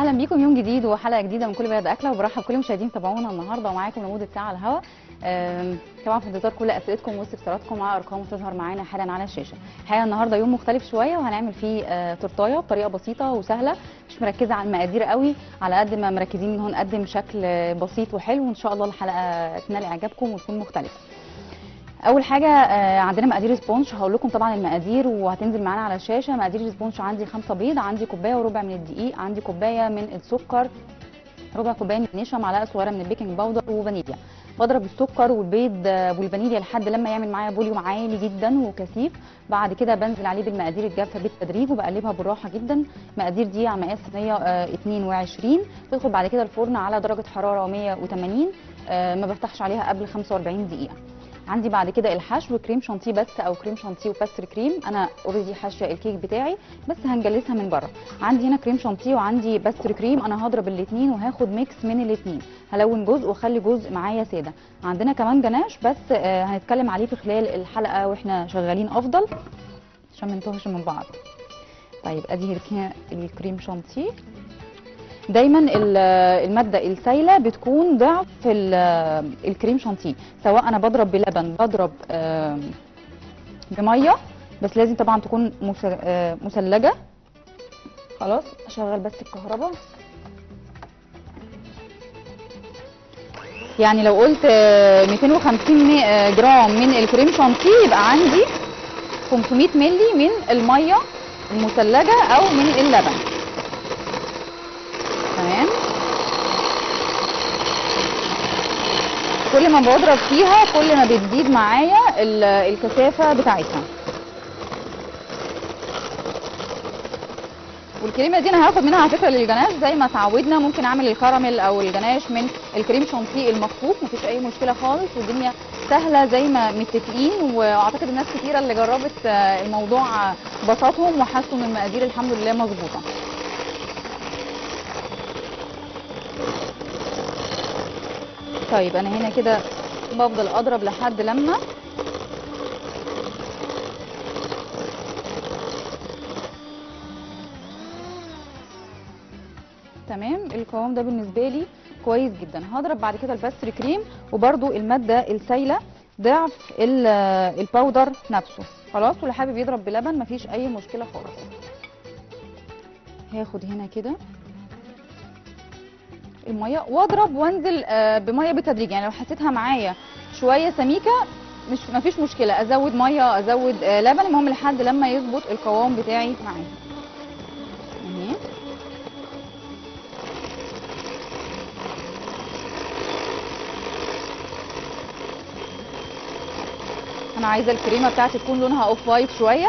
اهلا بيكم يوم جديد وحلقه جديده من كل بلد اكله، وبرحب كل المشاهدين تابعونا النهارده ومعاكم لمده ساعه على الهواء. طبعا في انتظار كل اسئلتكم واستفساراتكم على ارقام تظهر معانا حالا على الشاشه. الحقيقه النهارده يوم مختلف شويه وهنعمل فيه تورتايه بطريقه بسيطه وسهله، مش مركزه على المقادير قوي على قد ما مركزين ان هو نقدم شكل بسيط وحلو، وان شاء الله الحلقه تنال اعجابكم وتكون مختلفه. اول حاجه عندنا مقادير سبونج، هقول لكم طبعا المقادير وهتنزل معانا على الشاشه. مقادير السبونج: عندي 5 بيض، عندي كوبايه وربع من الدقيق، عندي كوبايه من السكر، ربع كوبايه من النشا، معلقه صغيره من البيكنج باودر وفانيليا. بضرب السكر والبيض والفانيليا لحد لما يعمل معايا فوليوم عالي جدا وكثيف. بعد كده بنزل عليه بالمقادير الجافه بالتدريج وبقلبها بالراحه جدا. المقادير دي على مقاس صينيه 22. تدخل بعد كده الفرن على درجه حراره 180، ما بفتحش عليها قبل 45 دقيقه. عندي بعد كده الحشو: كريم شانتيه بس او كريم شانتيه وباستري كريم. انا اوريدي حاشيه الكيك بتاعي بس هنجلسها من بره. عندي هنا كريم شانتيه وعندي باستري كريم، انا هضرب الاثنين وهاخد ميكس من الاثنين، هلون جزء واخلي جزء معايا ساده. عندنا كمان جناش بس هنتكلم عليه في خلال الحلقه واحنا شغالين افضل عشان ما نتوهش من بعض. طيب ادي الكريم شانتيه. دايما الماده السائله بتكون ضعف الكريم شانتيه، سواء انا بضرب بلبن بضرب بميه، بس لازم طبعا تكون مثلجه. خلاص اشغل بس الكهرباء. يعني لو قلت 250 جرام من الكريم شانتيه يبقى عندي 500 مللي من الميه المثلجه او من اللبن. تمام. كل ما بضرب فيها كل ما بتزيد معايا الكثافه بتاعتها. والكريمه دي انا هاخد منها على فكره للجناش زي ما اتعودنا. ممكن اعمل الكراميل او الجناش من الكريم شانتيه المخفوق، مفيش اي مشكله خالص، والدنيا سهله زي ما متفقين. واعتقد الناس كتيره اللي جربت الموضوع بسطهم وحسوا ان المقادير الحمد لله مظبوطه. طيب انا هنا كده بفضل اضرب لحد لما تمام القوام ده بالنسبه لي كويس جدا. هضرب بعد كده الباستري كريم، وبرده الماده السائله ضعف الباودر نفسه. خلاص، واللي حابب يضرب بلبن مفيش اي مشكله خالص. هاخد هنا كده الميه واضرب وانزل بميه بالتدريج. يعني لو حسيتها معايا شويه سميكه مفيش مشكله، ازود ميه ازود لبن، المهم لحد لما يظبط القوام بتاعي معايا. اهي انا عايزه الكريمه بتاعتي تكون لونها اوف وايت شويه.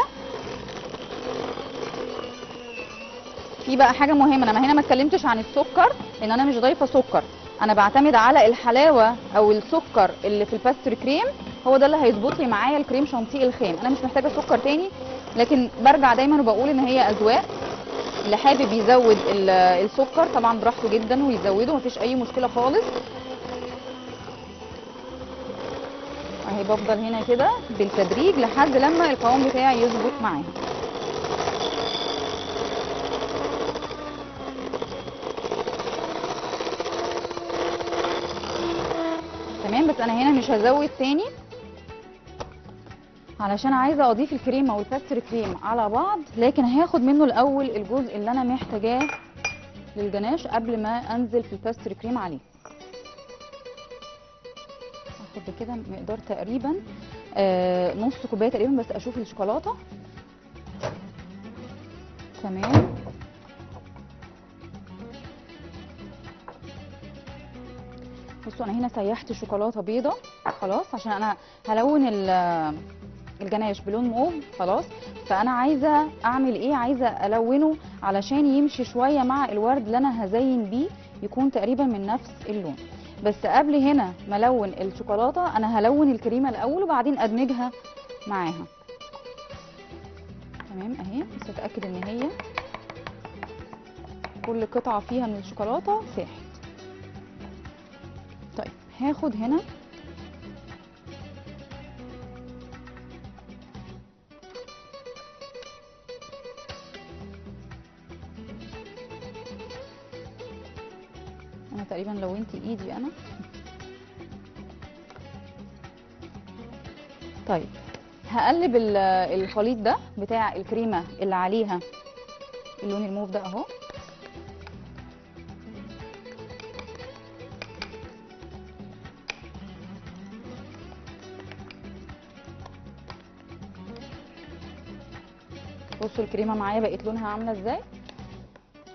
في بقى حاجه مهمه، انا هنا ما اتكلمتش عن السكر لان انا مش ضايفه سكر، انا بعتمد على الحلاوه او السكر اللي في الباستري كريم، هو ده اللي هيظبط لي معايا الكريم شانتيه الخام. انا مش محتاجه سكر تاني، لكن برجع دايما وبقول ان هي اذواق. اللي حابب يزود السكر طبعا براحته جدا ويزوده، مفيش اي مشكله خالص. اهي بفضل هنا كده بالتدريج لحد لما القوام بتاعي يظبط معايا. تمام، بس انا هنا مش هزود تاني علشان عايزه اضيف الكريمه والباستري كريم على بعض، لكن هاخد منه الاول الجزء اللي انا محتاجاه للجناش قبل ما انزل في الباستري كريم عليه. هاخد كده مقدار تقريبا نص كوبايه تقريبا، بس اشوف الشوكولاته. تمام. بصوا انا هنا سيحت شوكولاته بيضه خلاص، عشان انا هلون الجناش بلون موف. خلاص، فانا عايزه اعمل ايه؟ عايزه الونه علشان يمشي شويه مع الورد اللي انا هزين بيه، يكون تقريبا من نفس اللون. بس قبل هنا ما الون الشوكولاته انا هلون الكريمه الاول وبعدين ادمجها معاها. تمام اهي، بس اتاكد ان هي كل قطعه فيها من الشوكولاته ساحت. طيب هاخد هنا تقريبا لونت ايدي انا. طيب هقلب الخليط ده بتاع الكريمه اللي عليها اللون الموف ده اهو. بصوا الكريمه معايا بقت لونها عامله ازاي.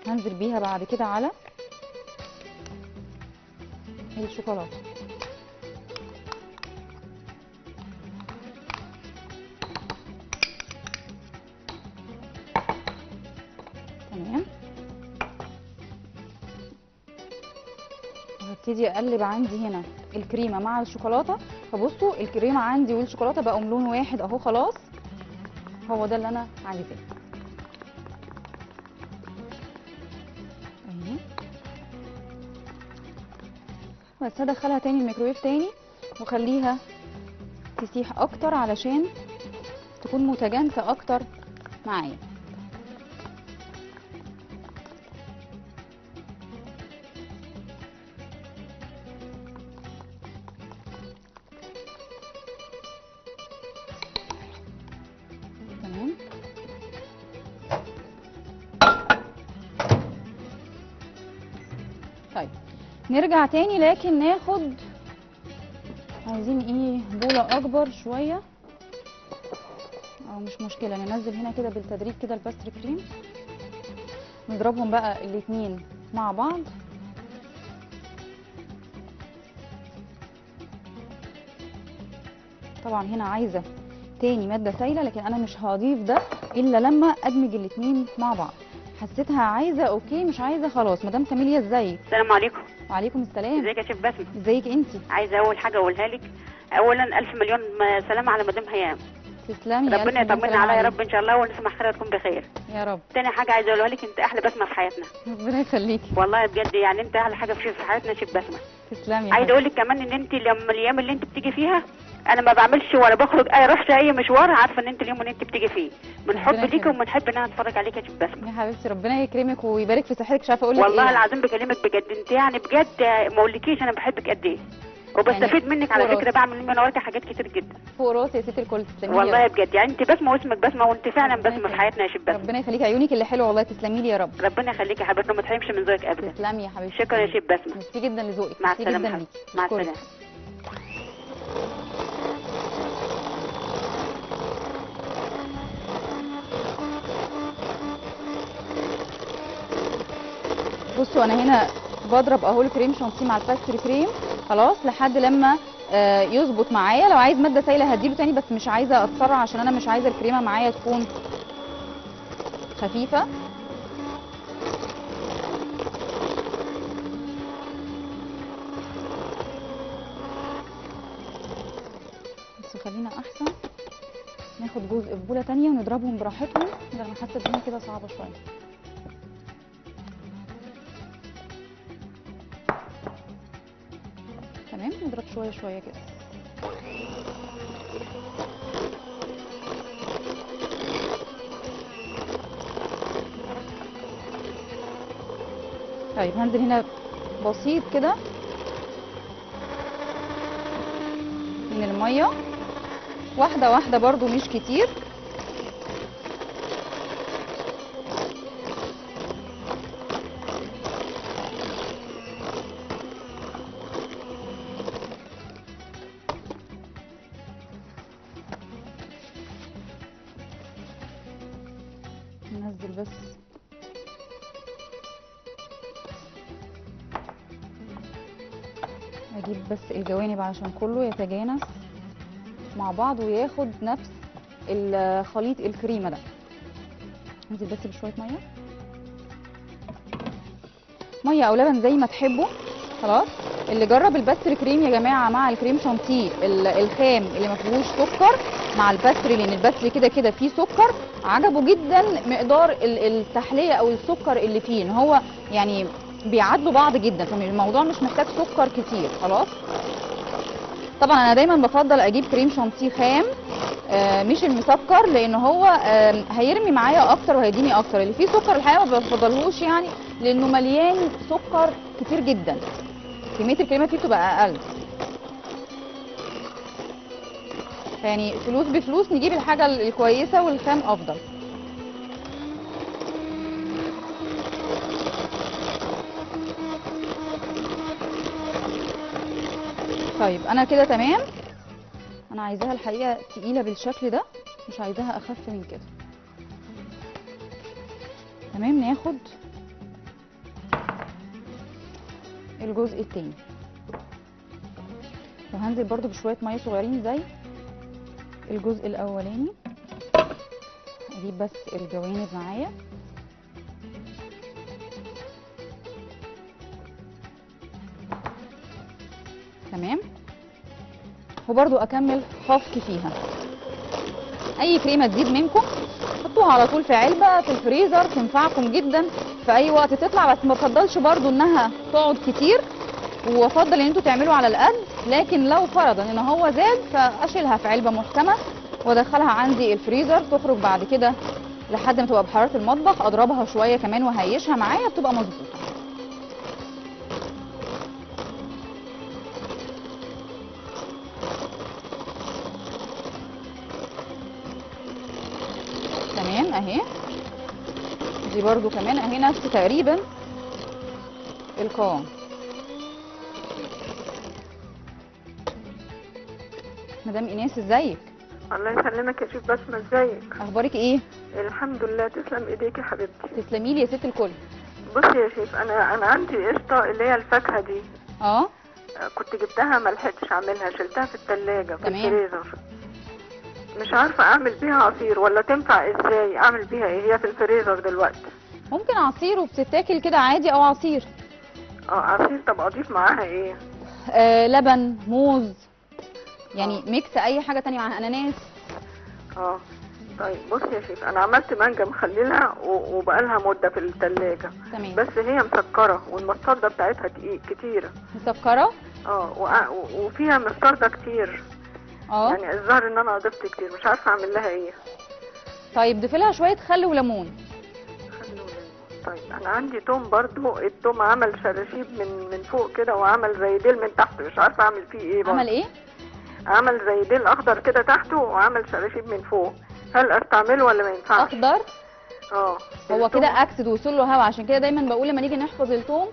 هنزل بيها بعد كده على الشوكولاته. تمام. وهبتدي اقلب عندي هنا الكريمه مع الشوكولاته. فبصوا الكريمه عندي والشوكولاته بقوا لون واحد اهو خلاص. هو ده اللي انا عايزاه. بس هدخلها تاني الميكرويف تاني واخليها تسيح اكتر علشان تكون متجانسه اكتر معايا. تمام. طيب نرجع تاني لكن ناخد عايزين ايه بولة اكبر شوية او مش مشكلة ننزل هنا كده بالتدريج كده الباستري كريم. نضربهم بقى الاتنين مع بعض. طبعا هنا عايزة تاني مادة سايلة لكن انا مش هضيف ده الا لما ادمج الاتنين مع بعض. حسيتها عايزة اوكي مش عايزة خلاص. مدام كاميليا ازيك؟ السلام عليكم. وعليكم السلام. ازيك يا شيف بسمة؟ ازيك انتي؟ عايزه اول حاجه اقولها لك، اولا الف مليون سلامه على مدام هيام. تسلمي. ربنا يطمنا عليها يا رب ان شاء الله ونسمع خيرها تكون بخير يا رب. تاني حاجه عايزه اقولها لك، انت احلى بسمه في حياتنا. ربنا يخليكي والله بجد يعني انت احلى حاجه في حياتنا شيف بسمه. تسلمي. عايزه اقول لك كمان ان انت لما الايام اللي انت بتيجي فيها انا ما بعملش ولا بخرج اي رحت اي مشوار، عارفه ان انت اليوم اللي انت بتيجي فيه من حب ليكي ومن حب ان انا اتفرج عليك يا شيف بسمه. يا حبيبتي ربنا يكرمك ويبارك في صحتك. مش عارفه اقول لك والله ايه العظيم بكلمك بجد، انت يعني بجد ما اقولكيش انا بحبك قد ايه وبستفيد يعني منك على فكره، بعمل من وراكي حاجات كتير جدا فوق راسي يا ستي الكل. تسلمي لي والله بجد، يعني انت بسمه واسمك بسمه وانت فعلا بسمه في حياتنا يا شيف بسمه. ربنا يخليكي عيونك اللي حلوه والله. تسلمي لي يا رب. ربنا يخليكي يا حبيبتي وما تحرمش من ذوقك ابدا. تسلمي يا حبيبتي. شكرا يا شيف بسمه. ميرسي جدا لذوقك. مع ميرسي السلامه جدا ليكي. مع السلامه. بصوا انا هنا بضرب اهو الكريم شانتيه مع الباستري كريم خلاص لحد لما يظبط معايا. لو عايز ماده سايله هديله تاني بس مش عايزه اتسرع عشان انا مش عايزه الكريمه معايا تكون خفيفه. بس خلينا احسن ناخد جزء في بوله تانيه ونضربهم براحتهم. ده انا حاسه الدنيا كده صعبه شويه. تمام. نضرب شويه شويه كده. طيب هنزل هنا بسيط كده من الميه واحده واحده برضو مش كتير. ننزل بس اجيب بس الجوانب علشان كله يتجانس مع بعض وياخد نفس الخليط الكريمه ده. انزل بس بشويه ميه او لبن زي ما تحبوا. خلاص. اللي جرب الباستري كريم يا جماعه مع الكريم شانتيه الخام اللي ما فيهوش سكر مع الباستري، لان الباستري كده كده فيه سكر، عجبه جدا مقدار التحليه او السكر اللي فيه، ان هو يعني بيعادلوا بعض جدا، فالموضوع مش محتاج سكر كتير. خلاص. طبعا انا دايما بفضل اجيب كريم شانتيه خام مش المسكر، لان هو هيرمي معايا اكتر وهيديني اكتر. اللي فيه سكر الحقيقه ما بفضلهوش يعني لانه مليان سكر كتير جدا. كميه الكريمه فيه بتبقى اقل. يعني فلوس بفلوس نجيب الحاجه الكويسه والخام افضل. طيب انا كده تمام. انا عايزاها الحقيقه تقيله بالشكل ده، مش عايزاها اخف من كده. تمام. ناخد الجزء التاني وهنزل برضو بشويه ميه صغيرين زي الجزء الاولاني. اجيب بس الجوانب معايا. تمام. وبرضو اكمل خفق فيها. اي كريمه تزيد منكم حطوها على طول في علبه في الفريزر، تنفعكم جدا في اي وقت تطلع، بس ما بفضلش برضو انها تقعد كتير، وافضل ان انتوا تعملوا على القد. لكن لو فرضا ان هو زاد فاشيلها في علبه محكمه وادخلها عندي الفريزر، تخرج بعد كده لحد ما تبقى بحراره المطبخ، اضربها شويه كمان وهيشها معايا بتبقى مظبوطه. تمام اهي. دي برضو كمان اهي نفس تقريبا القوام. مدام ايناس ازيك؟ الله يسلمك يا شيف بسمة، ازيك؟ اخبارك ايه؟ الحمد لله، تسلم ايديك يا حبيبتي. تسلمي لي يا ست الكل. بصي يا شيف، انا عندي قشطه اللي هي الفاكهه دي. اه كنت جبتها ما لحقتش اعملها، شلتها في الثلاجه في تمام. الفريزر. مش عارفه اعمل بيها عصير ولا تنفع ازاي، اعمل بيها ايه؟ هي في الفريزر دلوقتي. ممكن عصير وبتتاكل كده عادي، او عصير. عصير. طب اضيف معاها ايه؟ لبن، موز، يعني ميكس اي حاجه تانية معاها، اناناس. طيب بصي يا شيف، انا عملت مانجا مخللها وبقالها مده في الثلاجه. تمام. بس هي مسكره والمستردة بتاعتها كتيره. مسكره؟ وفيها مستردة كتير. يعني الظاهر ان انا ضفت كتير، مش عارفه اعمل لها ايه. طيب ضيفي لها شويه خل وليمون. طيب انا عندي توم برضو، التوم عمل شراشيب من فوق كده وعمل زي ديل من تحت، مش عارفه اعمل فيه ايه برضو. عمل ايه؟ عمل زي ديل اخضر كده تحته وعمل شراشيب من فوق. هل استعمله ولا ما ينفعش؟ اخضر؟ هو كده التوم اكسد وصول له هوا، عشان كده دايما بقول لما نيجي نحفظ التوم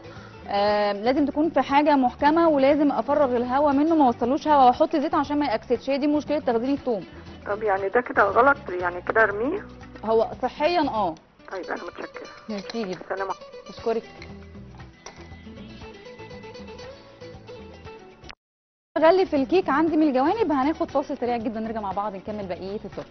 لازم تكون في حاجه محكمه، ولازم افرغ الهواء منه ما اوصلوش هواء، واحط زيت عشان ما ياكسدش. هي دي مشكله تخزين التوم. طب يعني ده كده غلط؟ يعني كده ارميه؟ هو صحيا طيب انا متشكره. ميرسي جدا. سلام. اشكرك. غلف الكيك عندي من الجوانب. هناخد فاصل سريع جدا، نرجع مع بعض نكمل بقيه التورته.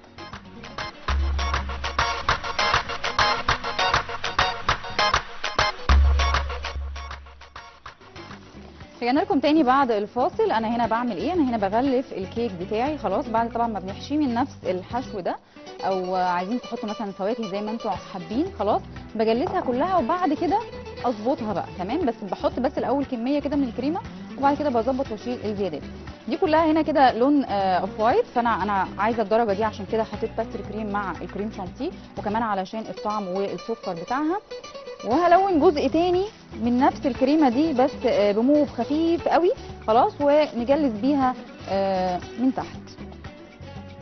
رجعنا لكم تاني بعد الفاصل. انا هنا بعمل ايه؟ انا هنا بغلف الكيك بتاعي خلاص، بعد طبعا ما بنحشيه من نفس الحشو ده، او عايزين تحطوا مثلا فواكه زي ما انتم حابين، خلاص بجلسها كلها وبعد كده اظبطها بقى. تمام. بس بحط بس الاول كميه كده من الكريمه وبعد كده بظبط واشيل الزيادات. دي كلها هنا كده لون اوف وايت، فانا عايزه الدرجه دي عشان كده حطيت باستري كريم مع الكريم شانتيه، وكمان علشان الطعم والسكر بتاعها. وهلون جزء تاني من نفس الكريمه دي بس بموف خفيف قوي خلاص، ونجلس بيها من تحت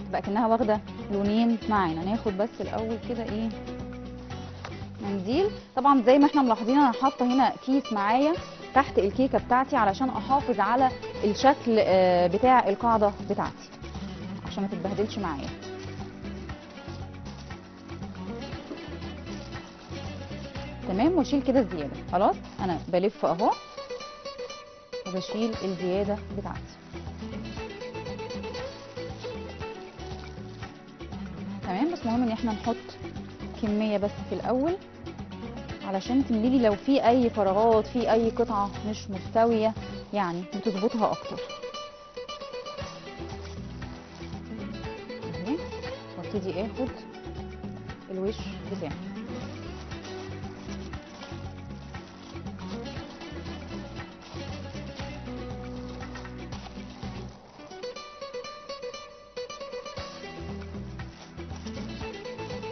تبقى كأنها واخده لونين معانا. ناخد بس الاول كده ايه منديل. طبعا زي ما احنا ملاحظين انا حاطه هنا كيس معايا تحت الكيكه بتاعتي علشان احافظ على الشكل بتاع القاعده بتاعتي عشان ما تتبهدلش معايا. تمام. واشيل كده الزياده خلاص. انا بلف اهو وبشيل الزياده بتاعتي. تمام. بس مهم ان احنا نحط كميه بس في الاول علشان تمليلي لو في اي فراغات، في اي قطعه مش مستويه، يعني بتظبطها اكتر. وابتدي اخد الوش بتاعي.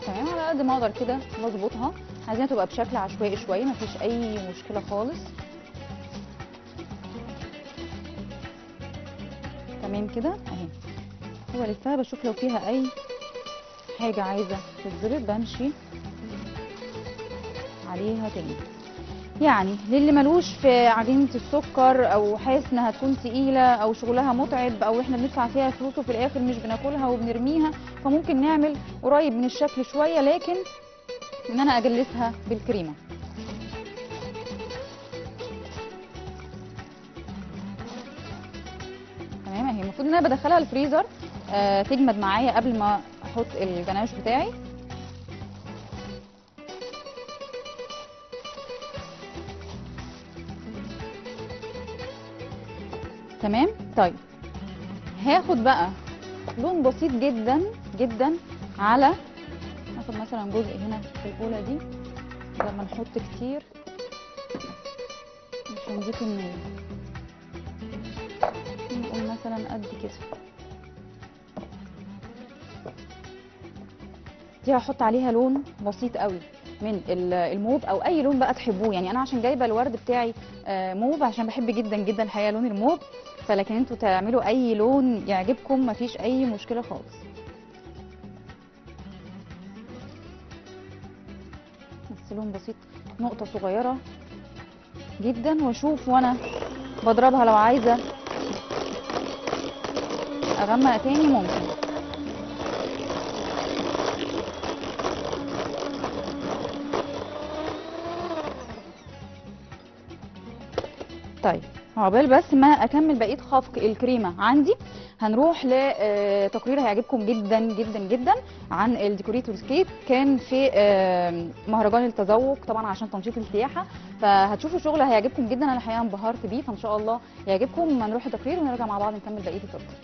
تمام. على قد ما اقدر كده واظبطها. عايزينها تبقى بشكل عشوائي شويه، مفيش اي مشكله خالص. تمام كده اهي. والفها بشوف لو فيها اي حاجه عايزه تتظبط بمشي عليها تاني. يعني للي ملوش في عجينه السكر او حاسس انها تكون تقيله او شغلها متعب او احنا بندفع فيها فلوس وفي الاخر مش بناكلها وبنرميها، فممكن نعمل قريب من الشكل شويه، لكن ان انا اجلسها بالكريمه. تمام اهي. المفروض ان انا بدخلها الفريزر تجمد معايا قبل ما احط الجناش بتاعي. تمام. طيب هاخد بقى لون بسيط جدا جدا على، هاخد مثلا جزء هنا في البوله دي لما نحط كتير عشان دي كميه، نقول مثلا قد كده. دي هحط عليها لون بسيط قوي من الموف او اي لون بقى تحبوه. يعني انا عشان جايبه الورد بتاعي موف عشان بحب جدا جدا الحقيقه لون الموف، فلكن انتوا تعملوا اي لون يعجبكم مفيش اي مشكله خالص. بس لون بسيط، نقطه صغيره جدا، واشوف وانا بضربها لو عايزه اغمق تاني ممكن. طيب عقبال بس ما اكمل بقيه خفق الكريمه عندي، هنروح لتقرير هيعجبكم جدا جدا جدا عن الديكوريتورز كيك، كان في مهرجان التذوق طبعا عشان تنشيط السياحه، فهتشوفوا شغل هيعجبكم جدا. انا الحقيقه انبهرت بيه، فان شاء الله يعجبكم. هنروح التقرير ونرجع مع بعض نكمل بقيه التورته.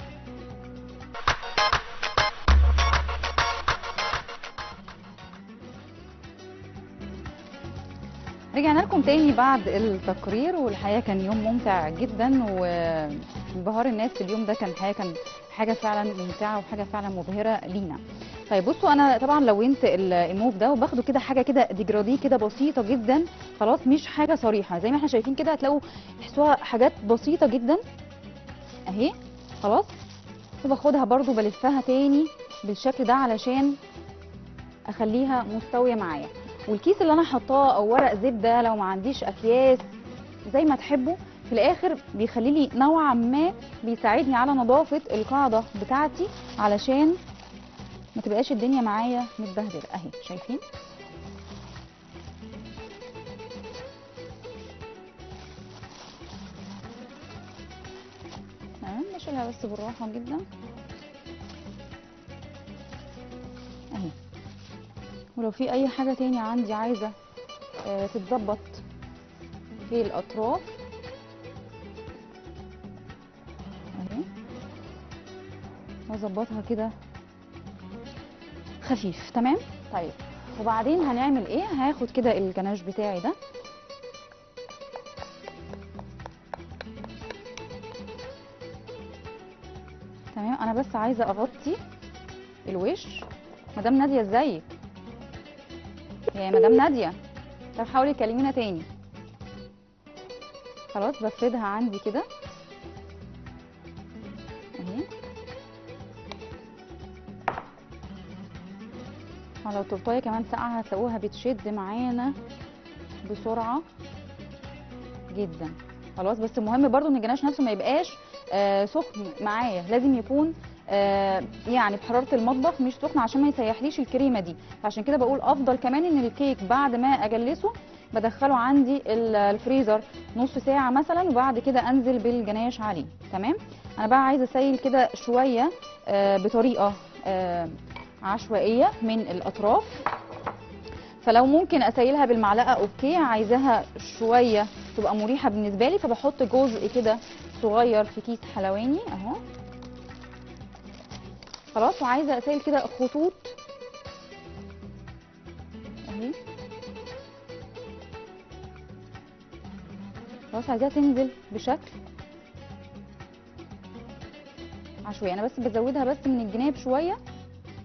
رجعنا لكم تاني بعد التقرير، والحقيقه كان يوم ممتع جدا، وانبهار الناس في اليوم ده كان الحقيقه كان حاجه فعلا ممتعه وحاجه فعلا مبهره لينا. طيب بصوا، انا طبعا لونت الموف ده وباخده كده حاجه كده ديجرادي كده بسيطه جدا، خلاص مش حاجه صريحه زي ما احنا شايفين كده، هتلاقوا تحسوها حاجات بسيطه جدا اهي خلاص. وباخدها برده بلفها تاني بالشكل ده علشان اخليها مستويه معايا. والكيس اللي انا حطاه او ورق زبده لو ما عنديش اكياس زي ما تحبوا، في الاخر بيخلي لي نوعا ما بيساعدني على نظافه القاعده بتاعتي علشان ما تبقاش الدنيا معايا متبهدله اهي. شايفين؟ تمام. بشيلها بس بالراحه جدا اهي. ولو في اي حاجه تاني عندي عايزه تتظبط في الاطراف اهي، واظبطها كده خفيف. تمام. طيب وبعدين هنعمل ايه؟ هاخد كده الجناش بتاعي ده تمام. انا بس عايزه اغطي الوش. مدام ناديه ازيك يا مدام ناديه؟ طب حاولي تكلمينا تاني. خلاص بفردها عندي كده اهي. ولو التورتايه كمان ساقعه هتلاقوها بتشد معانا بسرعه جدا. خلاص بس المهم برضو ان الجناش نفسه ما يبقاش سخن معايا، لازم يكون يعني بحراره المطبخ مش سخن عشان ما يسيحليش الكريمه دي. فعشان كده بقول افضل كمان ان الكيك بعد ما اجلسه بدخله عندي الفريزر نص ساعه مثلا، وبعد كده انزل بالجناش عليه. تمام. انا بقى عايزه اسيل كده شويه بطريقه عشوائيه من الاطراف، فلو ممكن اسيلها بالمعلقه اوكي، عايزاها شويه تبقى مريحه بالنسبه لي فبحط جزء كده صغير في كيس حلواني اهو خلاص. وعايزه اسيل كده خطوط اهي خلاص، عايزاها تنزل بشكل عشوائي. انا بس بزودها بس من الجناب شويه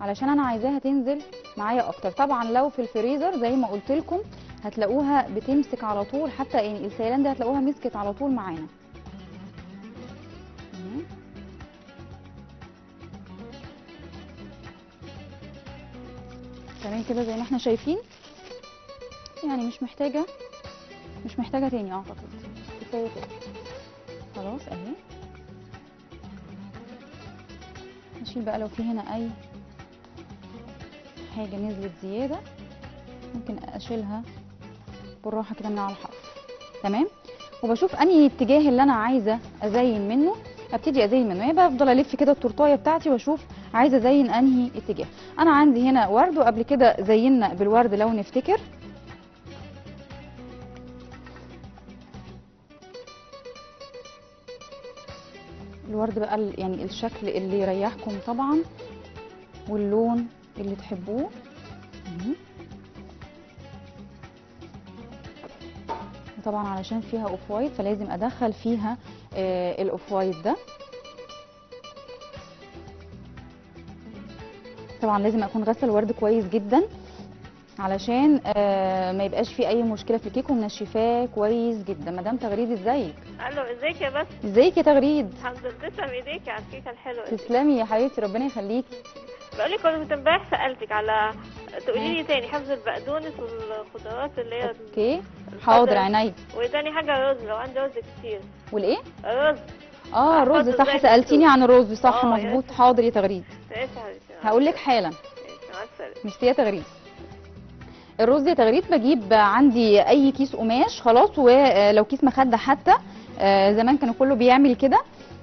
علشان انا عايزاها تنزل معايا اكتر. طبعا لو في الفريزر زي ما قلت لكم هتلاقوها بتمسك على طول، حتى يعني السيلان ده هتلاقوها مسكت على طول معانا. تمام كده زي ما احنا شايفين. يعني مش محتاجه تاني اعتقد، كفايه كده خلاص اهي. هشيل بقى لو في هنا اي حاجه نزلت زياده، ممكن اشيلها بالراحه كده من على الحرف. تمام. وبشوف انهي اتجاه اللي انا عايزه ازين منه، ابتدي ازين منه. يعني بفضل الف كده التورتايه بتاعتي واشوف عايزه ازين انهي اتجاه. انا عندي هنا ورد، وقبل كده زينا بالورد لو نفتكر. الورد بقى يعني الشكل اللي يريحكم طبعا، واللون اللي تحبوه. طبعا علشان فيها اوف وايت فلازم ادخل فيها الاوف وايت ده. طبعا لازم اكون غسل الورد كويس جدا علشان ما يبقاش فيه اي مشكله في الكيك، ومنشفاه كويس جدا. مدام تغريد ازيك؟ الو ازيك يا بس. ازيك يا تغريد؟ الحمد لله. تسلم ايديكي على الكيكه الحلوه دي. تسلمي يا حبيبتي، ربنا يخليكي. بقول لك كنت امبارح سالتك على، تقولي لي تاني حفظ البقدونس والخضروات اللي هي اوكي حاضر عينيا. وتاني حاجه رز، لو عندي رز كتير. والايه؟ الرز. الرز صح، سالتيني عن الرز صح مظبوط. حاضر يا تغريد، ماشي يا حبيبتي هقول لك حالا. مع السلامه. ميرسي يا تغريد. الرز يا تغريد بجيب عندي اي كيس قماش خلاص، ولو كيس مخده حتى، زمان كانوا كله بيعمل كده،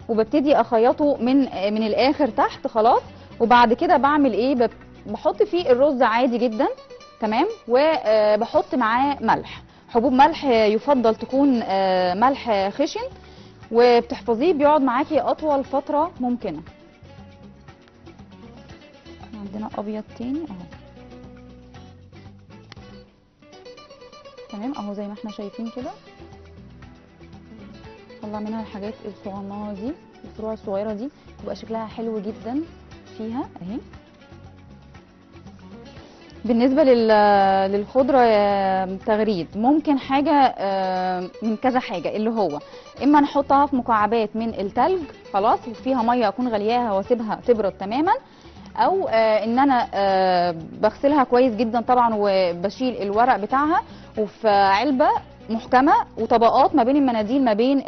وببتدي اخيطه من الاخر تحت خلاص. وبعد كده بعمل ايه؟ بحط فيه الرز عادي جدا تمام، وبحط معاه ملح، حبوب ملح يفضل تكون ملح خشن، وبتحفظيه بيقعد معاكي اطول فتره ممكنه. عندنا ابيض تاني اهو تمام اهو زي ما احنا شايفين كده. طلع منها الحاجات الصغننه دي، الفروع الصغيره دي تبقى شكلها حلو جدا فيها اهي. بالنسبه للخضره يا تغريد، ممكن حاجه من كذا حاجه، اللي هو اما نحطها في مكعبات من التلج خلاص وفيها ميه اكون غلياها واسيبها تبرد تماما، او ان انا بغسلها كويس جدا طبعا وبشيل الورق بتاعها وفي علبه محكمه وطبقات ما بين المناديل ما بين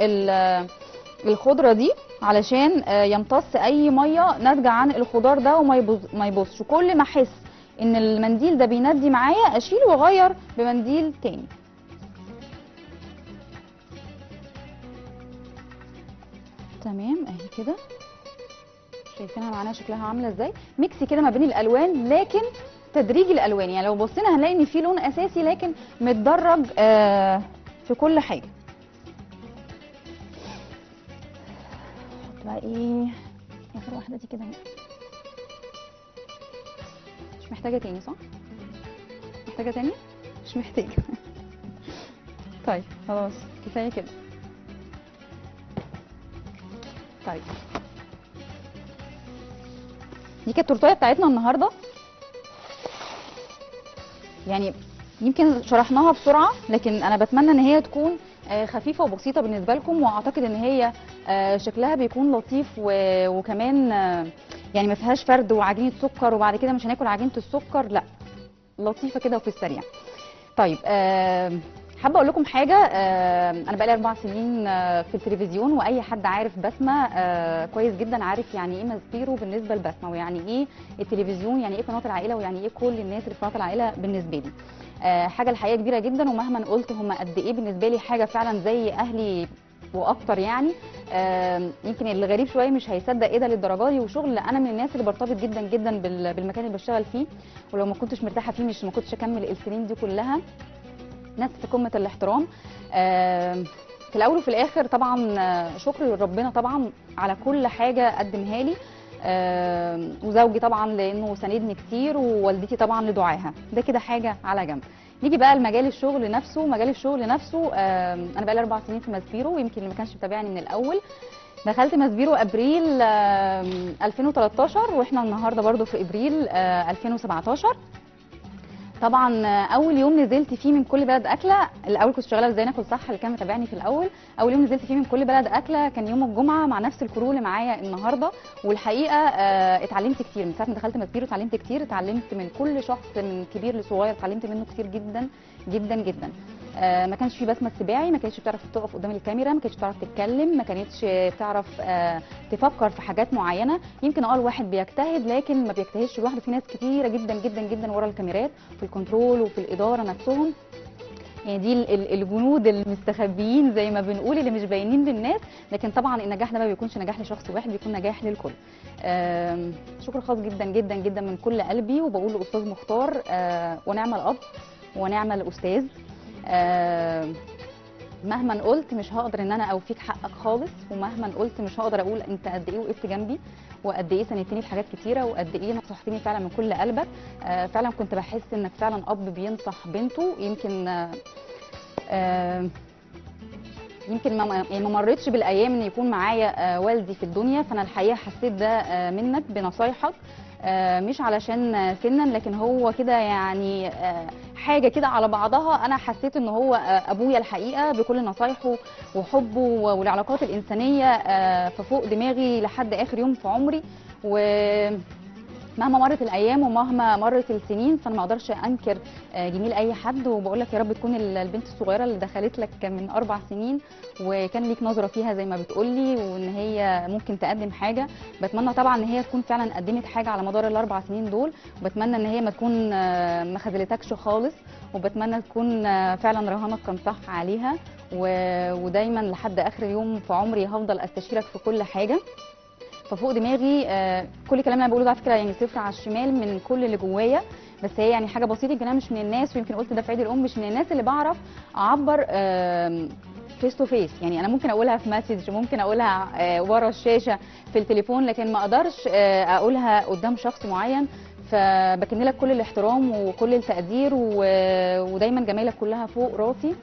الخضره دي، علشان يمتص اي ميه ناتجه عن الخضار ده وما يبصش. وكل ما احس ان المنديل ده بيندي معايا اشيله واغير بمنديل تاني. تمام اهي كده شايفينها معانا شكلها عامله ازاي، ميكس كده ما بين الالوان، لكن تدريج الالوان. يعني لو بصينا هنلاقي ان في لون اساسي لكن متدرج في كل حاجه. احط بقى ايه اخر واحده دي كده اهي. مش محتاجه تاني صح؟ محتاجه تاني؟ مش محتاجه. طيب خلاص كفايه كده. طيب دي كانت التورتيه بتاعتنا النهارده. يعني يمكن شرحناها بسرعه، لكن انا بتمنى ان هي تكون خفيفه وبسيطه بالنسبه لكم، واعتقد ان هي شكلها بيكون لطيف وكمان يعني ما فيهاش فرد وعجينه سكر وبعد كده مش هناكل عجينه السكر، لا لطيفه كده وفي السريع. طيب حابه اقول لكم حاجه. انا بقالي 4 سنين في التلفزيون، واي حد عارف بسمه كويس جدا عارف يعني ايه ماسبيرو بالنسبه لبسمه، ويعني ايه التلفزيون، يعني ايه قناه العائله، ويعني ايه كل الناس اللي في قناه العائله بالنسبه لي. حاجه الحقيقه كبيره جدا، ومهما قلت هم قد ايه بالنسبه لي حاجه فعلا زي اهلي واكتر. يعني يمكن اللي غريب شويه مش هيصدق ايه ده للدرجه دي، وشغل انا من الناس اللي برتبط جدا جدا بالمكان اللي بشتغل فيه، ولو ما كنتش مرتاحه فيه ما كنتش اكمل السنين دي كلها. ناس في قمه الاحترام. في الاول وفي الاخر طبعا شكر لربنا طبعا على كل حاجه قدمها لي، وزوجي طبعا لانه ساندني كتير، ووالدتي طبعا لدعاها. ده كده حاجه على جنب. نيجي بقى لمجال الشغل نفسه. مجال الشغل نفسه انا بقى لي 4 سنين في ماسبيرو، ويمكن اللي ما كانش متابعني من الاول دخلت ماسبيرو ابريل 2013، واحنا النهارده برضو في ابريل 2017. طبعا اول يوم نزلت فيه من كل بلد اكله، الاول كنت شغاله ازاي ناكل صح اللي كان متابعني في الاول. اول يوم نزلت فيه من كل بلد اكله كان يوم الجمعه مع نفس الكرو اللي معايا النهارده، والحقيقه اتعلمت كتير من ساعه ما دخلت ماسبيرو. اتعلمت كتير، اتعلمت من كل شخص من كبير لصغير، اتعلمت منه كتير جدا جدا جدا. ما كانش في بسمه سباعي، ما كانتش بتعرف تقف قدام الكاميرا، ما كانتش بتعرف تتكلم، ما كانتش بتعرف تفكر في حاجات معينه. يمكن الواحد بيجتهد لكن ما بيجتهدش لوحده، في ناس كتيره جدا جدا جدا ورا الكاميرات في الكنترول وفي الاداره نفسهم. يعني دي الجنود المستخبيين زي ما بنقول اللي مش باينين للناس، لكن طبعا النجاح ده ما بيكونش نجاح لشخص واحد، بيكون نجاح للكل. شكر خاص جدا جدا جدا من كل قلبي، وبقول لاستاذ مختار ونعم الاب ونعم الاستاذ. مهما قلت مش هقدر ان انا اوفيك حقك خالص، ومهما قلت مش هقدر اقول انت قد ايه وقفت جنبي وقد ايه ساندتني في حاجات كتيره وقد ايه نصحتني فعلا من كل قلبك. فعلا كنت بحس انك فعلا اب بينصح بنته. يمكن ما مرتش بالايام ان يكون معايا والدي في الدنيا، فانا الحقيقه حسيت ده منك بنصايحك، مش علشان سنا لكن هو كده يعني حاجه كده على بعضها. انا حسيت ان هو ابويا الحقيقه بكل نصايحه وحبه والعلاقات الانسانيه ففوق دماغي لحد اخر يوم في عمري. مهما مرت الايام ومهما مرت السنين فانا ما اقدرش انكر جميل اي حد، وبقول لك يا رب تكون البنت الصغيره اللي دخلت لك من 4 سنين وكان ليك نظره فيها زي ما بتقولي وان هي ممكن تقدم حاجه. بتمنى طبعا ان هي تكون فعلا قدمت حاجه على مدار ال4 سنين دول، وبتمنى ان هي ما تكون ما خذلتكش خالص، وبتمنى تكون فعلا رهانك كان صح عليها. ودايما لحد اخر يوم في عمري هفضل استشيرك في كل حاجه. ففوق دماغي كل كلام انا بقوله ده على فكره يعني صفر على الشمال من كل اللي جوايا، بس هي يعني حاجه بسيطه. يمكن انا مش من الناس، ويمكن قلت ده في عيد الام، مش من الناس اللي بعرف اعبر فيس تو فيس. يعني انا ممكن اقولها في مسج، ممكن اقولها ورا الشاشه في التليفون، لكن ما اقدرش اقولها قدام شخص معين. فبكن لك كل الاحترام وكل التقدير ودايما جمايلك كلها فوق راسي.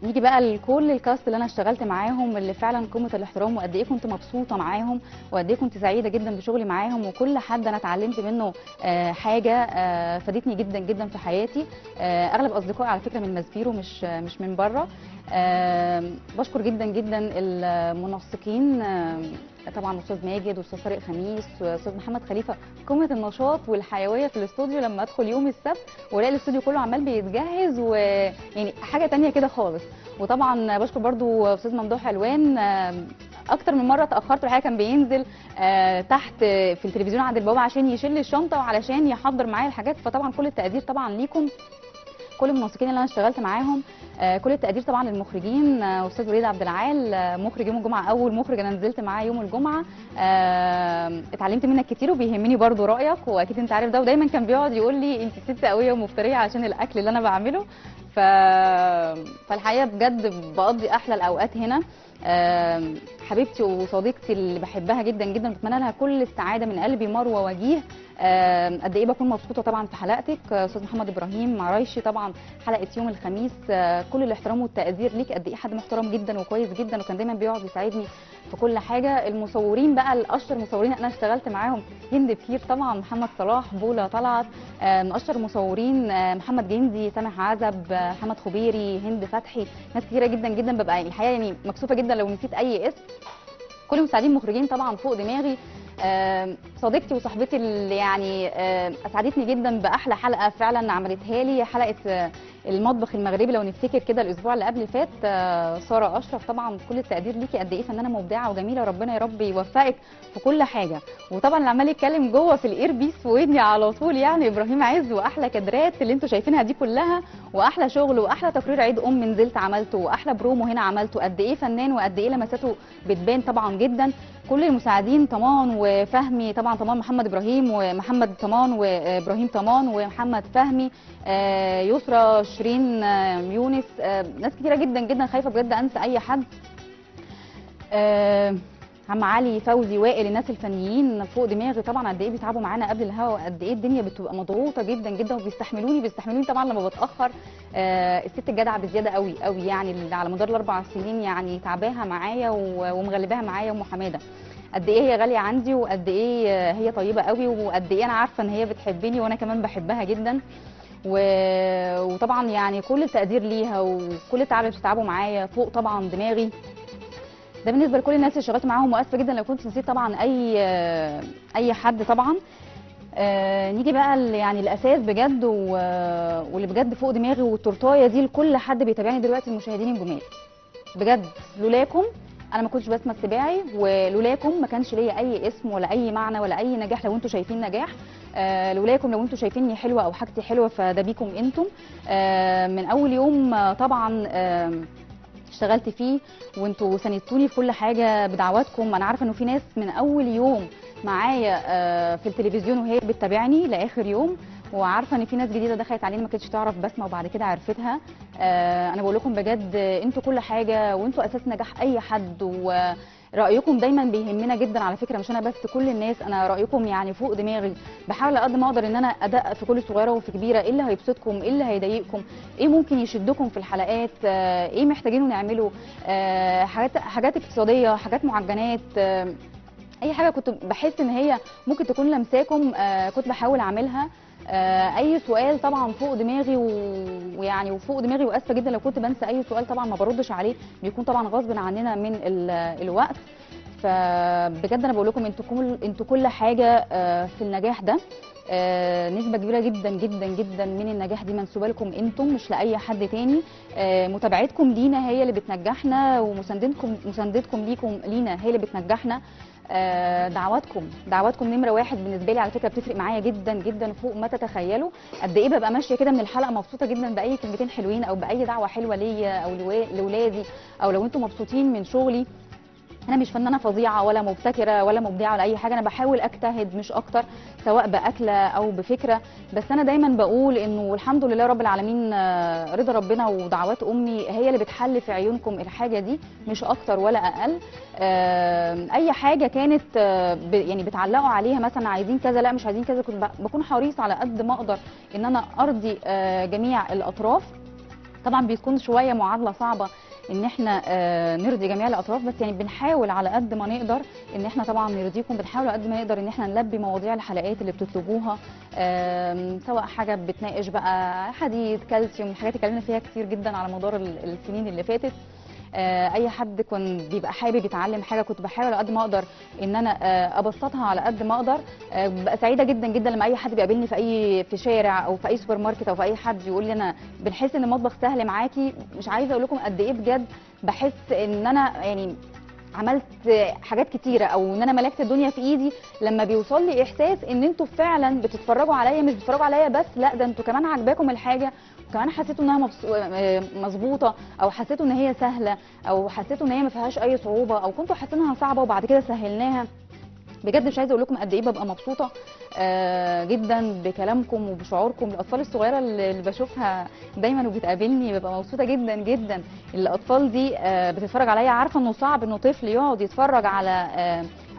نيجي بقى لكل الكاست اللي انا اشتغلت معاهم اللي فعلا قمه الاحترام، وقد ايه كنت مبسوطه معاهم وقد ايه كنت سعيده جدا بشغلي معاهم، وكل حد انا اتعلمت منه حاجه فادتني جدا جدا في حياتي. اغلب اصدقائي على فكره من ماسبيرو مش من بره. بشكر جدا جدا المنسقين، طبعا استاذ ماجد واستاذ طارق خميس واستاذ محمد خليفه. قمه النشاط والحيويه في الاستوديو لما ادخل يوم السبت والاقي الاستوديو كله عمال بيتجهز، ويعني حاجه تانية كده خالص. وطبعا بشكر برضو استاذ ممدوح علوان، اكتر من مره اتاخرت الحقيقه، كان بينزل تحت في التلفزيون عند البوابه عشان يشيل الشنطه وعلشان يحضر معايا الحاجات. فطبعا كل التقدير طبعا ليكم كل المنسقين اللي انا اشتغلت معاهم. كل التقدير طبعا للمخرجين، استاذ وليد عبد العال مخرج يوم الجمعه، اول مخرج انا نزلت معاه يوم الجمعه. اتعلمت منك كتير وبيهمني برضو رايك، واكيد انت عارف ده، ودايما كان بيقعد يقول لي انت ست قويه ومفتريه عشان الاكل اللي انا بعمله. فالحقيقه بجد بقضي احلى الاوقات هنا. حبيبتي وصديقتي اللي بحبها جدا جدا، بتمنى لها كل السعاده من قلبي، مروه وجيه. قد ايه بكون مبسوطه طبعا في حلقتك. استاذ محمد ابراهيم معرايشي طبعا حلقه يوم الخميس، كل الاحترام والتقدير ليك، قد ايه حد محترم جدا وكويس جدا وكان دايما بيقعد يساعدني في كل حاجه. المصورين بقى الاشهر مصورين انا اشتغلت معاهم، هند بكير طبعا، محمد صلاح، بولا طلعت، من اشهر المصورين محمد جندي، سامح عزب، محمد خبيري، هند فتحي، ناس كتيره جدا جدا. ببقى الحقيقه يعني مكسوفه جدا لو نسيت اي اسم. كل مساعدين مخرجين طبعا فوق دماغي. صديقتي وصاحبتي اللي يعني اسعدتني جدا باحلى حلقه فعلا عملتها لي، حلقه المطبخ المغربي لو نفتكر كده الاسبوع اللي قبل فات، ساره اشرف. طبعا كل التقدير ليكي، قد ايه فنانه مبدعه وجميله، وربنا يا رب يوفقك في كل حاجه. وطبعا اللي عمال يتكلم جوه في الاير بيس في ودني على طول يعني ابراهيم عز، واحلى كادرات اللي انتوا شايفينها دي كلها، واحلى شغل واحلى تقرير عيد نزلت عملته، واحلى برومو هنا عملته. قد ايه فنان وقد ايه لمساته بتبان طبعا جدا. كل المساعدين طمان وفهمي، طبعا طمان محمد ابراهيم ومحمد طمان وابراهيم طمان ومحمد فهمي، يسرى شيرين يونس، ناس كتيره جدا جدا، خايفه بجد انسى اي حد. عم علي، فوزي، وائل، الناس الفنيين فوق دماغي طبعا، قد ايه بيتعبوا معانا قبل الهوا، وقد ايه الدنيا بتبقى مضغوطه جدا جدا، وبيستحملوني طبعا لما بتاخر. الست الجدعه بزياده قوي قوي يعني، اللي على مدار ال4 سنين يعني تعباها معايا ومغلباها معايا، ام حماده. قد ايه هي غاليه عندي، وقد ايه هي طيبه قوي، وقد ايه انا عارفه ان هي بتحبني وانا كمان بحبها جدا. وطبعا يعني كل التقدير ليها وكل التعب اللي بتتعبوا معايا فوق طبعا دماغي. ده بالنسبه لكل الناس اللي اشتغلت معاهم، واسفه جدا لو كنت نسيت طبعا اي حد طبعا. نيجي بقى يعني الاساس بجد واللي بجد فوق دماغي والتورتايه دي لكل حد بيتابعني دلوقتي، المشاهدين الجمال بجد. لولاكم انا ما كنتش بسمه السباعي، ولولاكم ما كانش ليا اي اسم ولا اي معنى ولا اي نجاح لو انتوا شايفين نجاح. لولاكم لو انتوا شايفيني حلوه او حاجتي حلوه فده بيكم انتم. من اول يوم طبعا اشتغلت فيه وانتوا ساندتوني في كل حاجه بدعواتكم. انا عارفه انه في ناس من اول يوم معايا في التلفزيون وهي بتتابعني لاخر يوم، وعارفه ان في ناس جديده دخلت علينا ما كانتش تعرف بسمه وبعد كده عرفتها. انا بقول لكم بجد انتوا كل حاجه، وانتوا اساس نجاح اي حد، ورأيكم دايما بيهمنا جدا على فكره. مش انا بس، كل الناس، انا رأيكم يعني فوق دماغي. بحاول قد ما اقدر ان انا ادقق في كل صغيره وفي كبيره، ايه اللي هيبسطكم، ايه اللي هيضايقكم، ايه ممكن يشدكم في الحلقات، ايه محتاجينه نعمله، حاجات اقتصاديه، حاجات معجنات، اي حاجه كنت بحس ان هي ممكن تكون لمساكم كنت بحاول اعملها. اي سؤال طبعا فوق دماغي ويعني وفوق دماغي، واسفه جدا لو كنت بنسى اي سؤال طبعا ما بردش عليه، بيكون طبعا غصب عننا من الوقت. فبجد انا بقول لكم انتوا كل حاجه في النجاح ده. نسبه كبيره جدا جدا جدا من النجاح دي منسوبه لكم انتم، مش لاي حد تاني. متابعتكم لينا هي اللي بتنجحنا، ومساندتكم لينا هي اللي بتنجحنا. دعواتكم نمره واحد بالنسبه لي على فكره، بتفرق معايا جدا جدا فوق ما تتخيلوا. قد ايه ببقى ماشيه كده من الحلقه مبسوطه جدا باي كلمتين حلوين، او باي دعوه حلوه ليا او لاولادي، او لو انتم مبسوطين من شغلي. انا مش فنانه فظيعه ولا مبتكره ولا مبدعه ولا اي حاجه، انا بحاول اجتهد مش اكتر، سواء باكله او بفكره. بس انا دايما بقول انه الحمد لله رب العالمين، رضا ربنا ودعوات امي هي اللي بتحل في عيونكم الحاجه دي، مش اكتر ولا اقل. اي حاجه كانت يعني بتعلقوا عليها مثلا عايزين كذا، لا مش عايزين كذا، كنت بكون حريصه على قد ما اقدر ان انا ارضي جميع الاطراف. طبعا بيكون شويه معادله صعبه ان احنا نرضي جميع الاطراف، بس يعني بنحاول على قد ما نقدر ان احنا طبعا نرضيكم، بنحاول على قد ما نقدر ان احنا نلبي مواضيع الحلقات اللي بتطلبوها، سواء حاجه بتناقش بقى حديد، كالسيوم، الحاجات اللي اتكلمنا فيها كتير جدا على مدار السنين اللي فاتت. اي حد كان بيبقى حابب يتعلم حاجه كنت بحاول على قد ما اقدر ان انا ابسطها على قد ما اقدر. ببقى سعيده جدا جدا لما اي حد بيقابلني في شارع او في اي سوبر ماركت او في اي حد يقول لي انا بنحس ان المطبخ سهل معاكي. مش عايزه اقول لكم قد ايه بجد بحس ان انا يعني عملت حاجات كتيره، او ان انا ملكت الدنيا في ايدي، لما بيوصل لي احساس ان انتوا فعلا بتتفرجوا عليا، مش بتتفرجوا عليا بس، لا ده انتوا كمان عاجباكم الحاجه، وكمان حسيتوا انها مظبوطه، او حسيتوا ان هي سهله، او حسيتوا ان هي ما فيهاش اي صعوبه، او كنتوا حاسينها صعبه وبعد كده سهلناها. بجد مش عايزه اقول لكم قد ايه ببقى مبسوطه جدا بكلامكم وبشعوركم. الاطفال الصغيره اللي بشوفها دايما وبتقابلني ببقى مبسوطه جدا جدا. الاطفال دي بتتفرج عليا، عارفه انه صعب انه طفل يقعد يتفرج على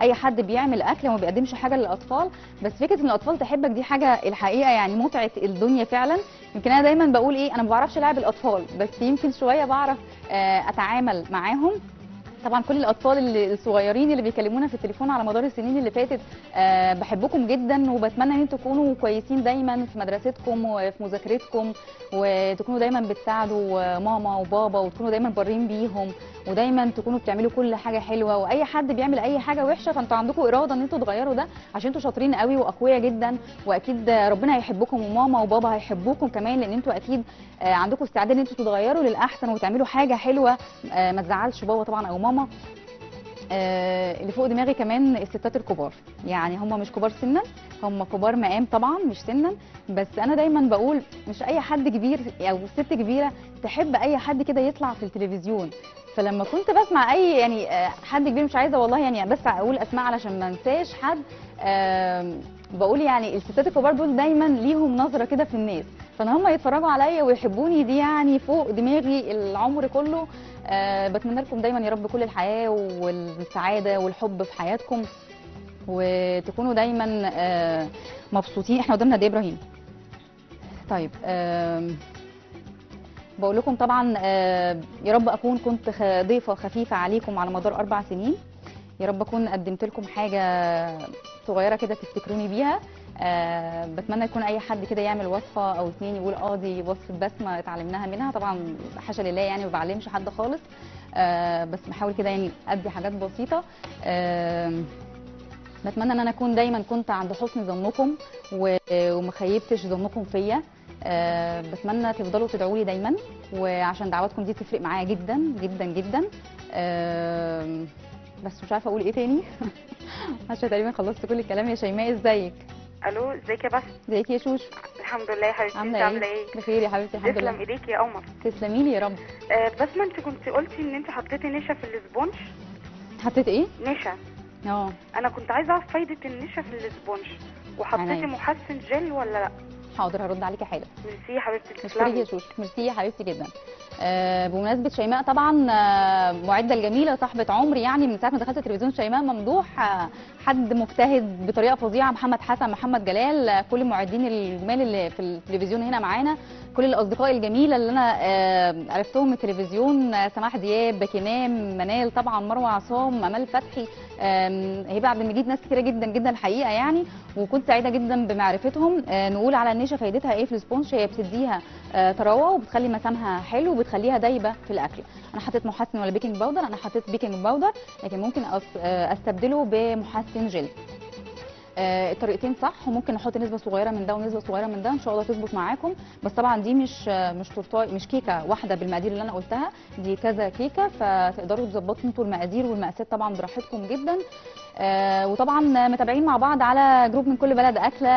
اي حد بيعمل اكل وما بيقدمش حاجه للاطفال، بس فكره ان الاطفال تحبك دي حاجه الحقيقه يعني متعه الدنيا فعلا. يمكن انا دايما بقول ايه، انا ما بعرفش العب الاطفال، بس يمكن شويه بعرف اتعامل معاهم. طبعا كل الاطفال الصغيرين اللي بيكلمونا في التليفون على مدار السنين اللي فاتت، بحبكم جدا، وبتمنى ان انتوا تكونوا كويسين دايما في مدرستكم وفي مذاكرتكم، وتكونوا دايما بتساعدوا ماما وبابا، وتكونوا دايما بارين بيهم، ودايما تكونوا بتعملوا كل حاجه حلوه. واي حد بيعمل اي حاجه وحشه فانتوا عندكم اراده ان انتوا تغيروا ده، عشان انتوا شاطرين قوي واقوياء جدا، واكيد ربنا هيحبكم وماما وبابا هيحبوكم كمان، لان انتوا اكيد عندكم استعداد ان انتوا تتغيروا للاحسن وتعملوا حاجه حلوه ما تزعلش بابا طبعا او ماما. اللي فوق دماغي كمان الستات الكبار، يعني هم مش كبار سنا، هم كبار مقام طبعا مش سنا، بس انا دايما بقول مش اي حد كبير او ست كبيره تحب اي حد كده يطلع في التلفزيون. فلما كنت بسمع اي يعني حد كبير، مش عايزه والله يعني بس اقول اسماء علشان ما انساش حد، بقول يعني الستات الكبار دول دايما ليهم نظره كده في الناس، فان هم يتفرجوا عليا ويحبوني دي يعني فوق دماغي العمر كله. بتمنى لكم دايما يا رب كل الحياه والسعاده والحب في حياتكم، وتكونوا دايما مبسوطين. احنا قدامنا قد ايه ابراهيم؟ طيب بقول لكم طبعا يا رب اكون كنت ضيفه خفيفه عليكم على مدار 4 سنين. يا رب اكون قدمت لكم حاجه صغيره كده تفتكروني بيها. بتمنى يكون اي حد كده يعمل وصفه او اتنين يقول دي وصفه بسمه اتعلمناها منها. طبعا حاشا لله يعني ما بعلمش حد خالص، بس بحاول كده يعني ادي حاجات بسيطه. بتمنى ان انا اكون دايما كنت عند حسن ظنكم وما خيبتش ظنكم فيا. بتمنى تفضلوا تدعوا لي دايما، وعشان دعواتكم دي تفرق معايا جدا جدا جدا. بس مش عارفه اقول ايه تاني عشان تقريبا خلصت كل الكلام. يا شيماء ازيك؟ الو، ازيك يا بس؟ ازيك يا شوش؟ الحمد لله يا حبيبتي، انت عامله ايه؟ بخير يا حبيبتي الحمد لله. تسلم ايديك يا قمر. تسلمي لي يا رب. بس ما انت كنت قلتي ان انت حطيتي نشا في الاسبونج. حطيت ايه؟ نشا. انا كنت عايزه اعرف فايده النشا في الاسبونج، وحطيتي محسن جل ولا لا؟ حاضر هرد عليكي حالا. ميرسي يا حبيبتي، تسلمي يا شوش. ميرسي يا حبيبتي جدا. بمناسبه شيماء طبعا، معده الجميله صاحبه عمري يعني من ساعه ما دخلت التلفزيون. شيماء ممدوح حد مجتهد بطريقه فظيعه. محمد حسن، محمد جلال، كل المعدين الجمال اللي في التلفزيون هنا معانا، كل الاصدقاء الجميله اللي انا عرفتهم من التلفزيون، سماح دياب، باكينام، منال طبعا، مروه عصام، امال فتحي، هبه عبد المجيد، ناس كتيره جدا جدا الحقيقه يعني، وكنت سعيده جدا بمعرفتهم. نقول على النشا فايدتها ايه في السبونج؟ هي بتديها طراوه وبتخلي مسامها حلو وبتخليها دايبه في الاكل. انا حطيت محسن ولا بيكنج باودر؟ انا حطيت بيكنج باودر، لكن ممكن استبدله بمحسن جل. الطريقتين صح، وممكن نحط نسبه صغيره من ده ونسبه صغيره من ده ان شاء الله تظبط معاكم. بس طبعا دي مش تورتاي، مش كيكه واحده بالمقادير اللي انا قلتها، دي كذا كيكه، فتقدروا تظبطوا انتوا المقادير والمقاسات طبعا براحتكم جدا. وطبعا متابعين مع بعض على جروب من كل بلد اكله،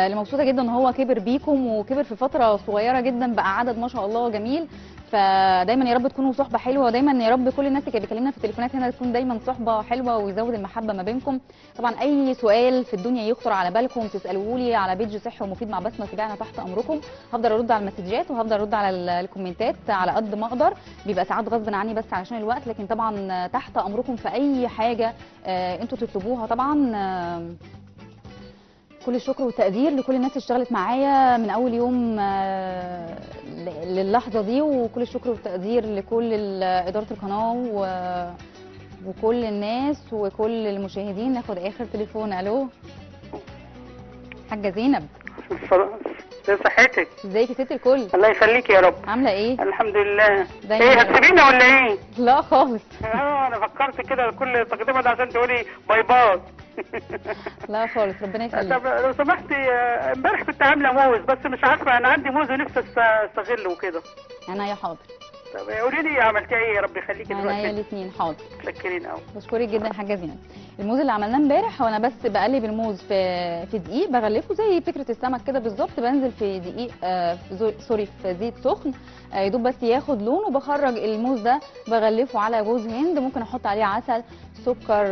اللي مبسوطه جدا ان هو كبر بيكم وكبر في فتره صغيره جدا، بقى عدد ما شاء الله جميل. فدايما يا رب تكونوا صحبه حلوه، ودايما يا رب كل الناس اللي كانت بتكلمنا في التليفونات هنا تكون دايما صحبه حلوه ويزود المحبه ما بينكم. طبعا اي سؤال في الدنيا يخطر على بالكم تسالوه لي على بيج صحي ومفيد مع بسمه تابعنا تحت امركم. هفضل ارد على المسجات وهفضل ارد على الكومنتات على قد ما اقدر، بيبقى ساعات غصب عني بس علشان الوقت، لكن طبعا تحت امركم في اي حاجه انتوا تطلبوها. طبعا كل الشكر والتقدير لكل الناس اللي اشتغلت معايا من اول يوم للحظه دي، وكل الشكر والتقدير لكل اداره القناه وكل الناس وكل المشاهدين. ناخد اخر تليفون. الو حاجه زينب، ازي صحتك؟ ازيك يا ست الكل؟ الله يخليكي يا رب. عامله ايه؟ الحمد لله. دايما ايه هتسيبينا ولا ايه؟ لا خالص. انا فكرت كده كل تقديمه ده عشان تقولي باي باي. لا خالص، ربنا يخليك. طب لو سمحتي، امبارح كنت عامله موز بس مش عارفه، انا عندي موز ونفسي استغله وكده. انا يا حاضر. طب قولي لي عملتي ايه؟ يا رب يخليكي دلوقتي. انا الاثنين حاضر. متشكرين قوي. بشكرك جدا يا حاجه زينب. الموز اللي عملناه امبارح، وانا بس بقلب الموز في دقيق، بغلفه زي فكره السمك كده بالظبط، بنزل في دقيق سوري في زيت سخن يدوب بس ياخد لون، وبخرج الموز ده بغلفه على جوز هند، ممكن احط عليه عسل، سكر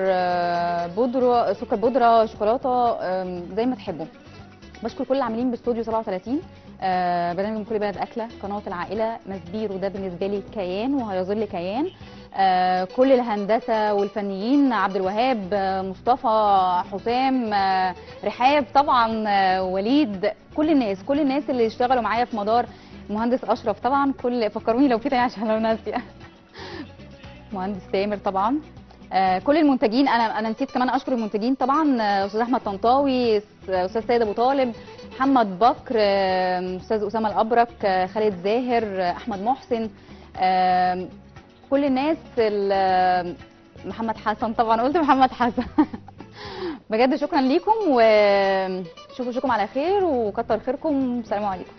بودره، شوكولاته، زي ما تحبوا. بشكر كل العاملين باستوديو 37، برنامج من كل بلد اكله، قناه العائله، مسبير، وده بالنسبه لي كيان وهيظل كيان. كل الهندسه والفنيين، عبد الوهاب، مصطفى، حسام، رحاب طبعا، وليد، كل الناس اللي اشتغلوا معايا في مدار، مهندس اشرف طبعا، فكروني لو في تاني عشان لو ناسيه. مهندس تامر طبعا، كل المنتجين. انا نسيت كمان اشكر المنتجين طبعا، استاذ احمد طنطاوي، استاذ سيد ابو طالب، محمد بكر، استاذ اسامه الابرك، خالد زاهر، احمد محسن، كل الناس، محمد حسن طبعا، قلت محمد حسن. بجد شكرا ليكم، وشوفوا على خير وكتر خيركم. السلام عليكم.